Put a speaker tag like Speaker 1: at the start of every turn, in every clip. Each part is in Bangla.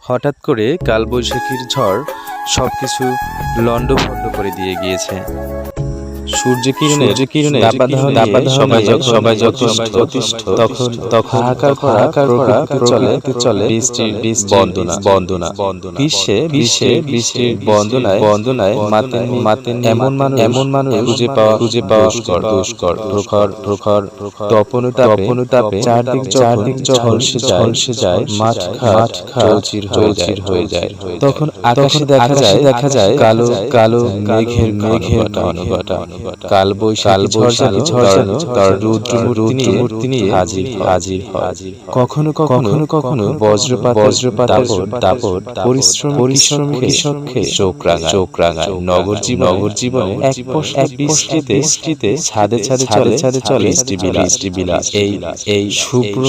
Speaker 1: হঠাৎ করে কালবৈশাখীর ঝড় সবকিছু লণ্ডভণ্ড করে দিয়ে গিয়েছে। সূর্যকিরণের দাবদাহ নিয়ে সবাই যখন অতিষ্ঠ, তখন হাহাকার করা প্রকৃতিতে চলে বৃষ্টির বন্দনা। বৃষ্টির বন্দনায় মাতেন এমন মানুষ খুঁজে পাওয়া দুষ্কর। প্রখর তপনুতাপে চারদিক ঝলসে যায়, মাঠ ঘাট চৌচির হয়ে যায়। তখন আকাশে দেখা যায় কালো মেঘের ঘনঘটা। কালবৈশাখী ঝড় তার রুদ্রমূর্তি নিয়ে হাজির হয়। কখনো বজ্রপাত দাপট পরিশ্রমী কৃষককে চোখ রাঙায়। নগর জীবনে এক বৃষ্টিতে ছাদে চলে বৃষ্টি বিলাস। এই শুভ্র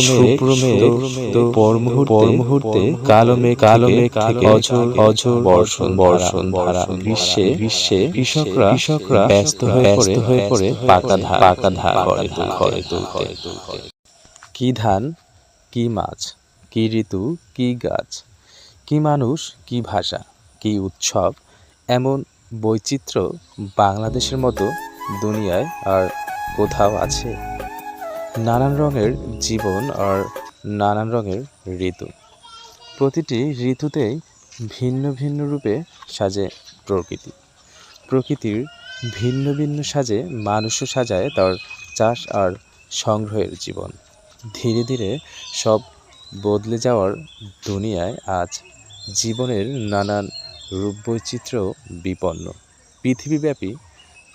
Speaker 1: মেঘ পর মুহূর্তে কালো মেঘ থেকে অঝোর বর্ষণ ধারা। গ্রীষ্মে কৃষকরা ব্যস্ত হয়ে পড়ে পাকা ধান ঘরে তুলতে। কি ধান, কি মাছ, কি ঋতু, কি গাছ, কি মানুষ, কি ভাষা, কি উৎসব, এমন বৈচিত্র্য বাংলাদেশের মতো দুনিয়ায় আর কোথাও আছে? নানান রঙের জীবন আর নানান রঙের ঋতু। প্রতিটি ঋতুতেই ভিন্ন ভিন্ন রূপে সাজে প্রকৃতি। প্রকৃতির ভিন্ন ভিন্ন সাজে মানুষও সাজায় তার চাষ আর সংগ্রহের জীবন। ধীরে ধীরে সব বদলে যাওয়ার দুনিয়ায় আজ জীবনের নানান রূপবৈচিত্র্য বিপন্ন। পৃথিবীব্যাপী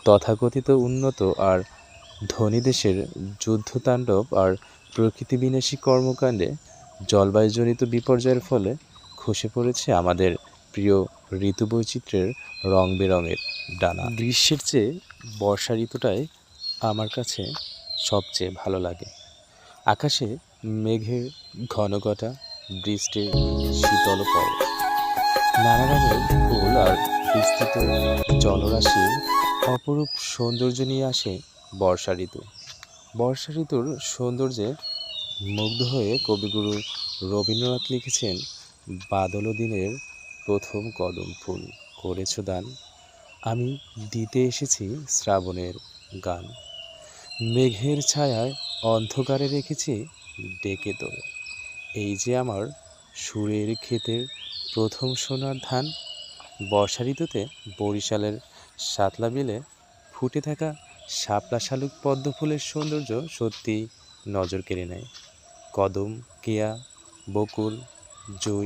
Speaker 1: তথাকথিত উন্নত আর ধনী দেশের যুদ্ধতাণ্ডব আর প্রকৃতি বিনাশী কর্মকাণ্ডে জলবায়ুজনিত বিপর্যয়ের ফলে খসে পড়েছে আমাদের প্রিয় ঋতুবৈচিত্র্যের রং বেরঙের ডানা। গ্রীষ্মের চেয়ে বর্ষা ঋতুটাই আমার কাছে সবচেয়ে ভালো লাগে। আকাশে মেঘের ঘনঘটা, বৃষ্টির শীতল পরশ, নানা রঙের ফুল আর বিস্তৃত জলরাশির অপরূপ সৌন্দর্য নিয়ে আসে বর্ষা ঋতু। বর্ষা ঋতুর সৌন্দর্যে মুগ্ধ হয়ে কবিগুরু রবীন্দ্রনাথ লিখেছেন, বাদল দিনের প্রথম কদম ফুল করেছ দান, আমি দিতে এসেছি শ্রাবণের গান। মেঘের ছায়ায় অন্ধকারে রেখেছি ডেকে তোরে, এই যে আমার সুরের ক্ষেতের প্রথম সোনার ধান। বর্ষা ঋতুতে বরিশালের সাতলা বিলে ফুটে থাকা শাপলা শালুক পদ্ম ফুলের সৌন্দর্য সত্যি নজর কেড়ে নেয়। কদম, কেয়া, বকুল, জুঁই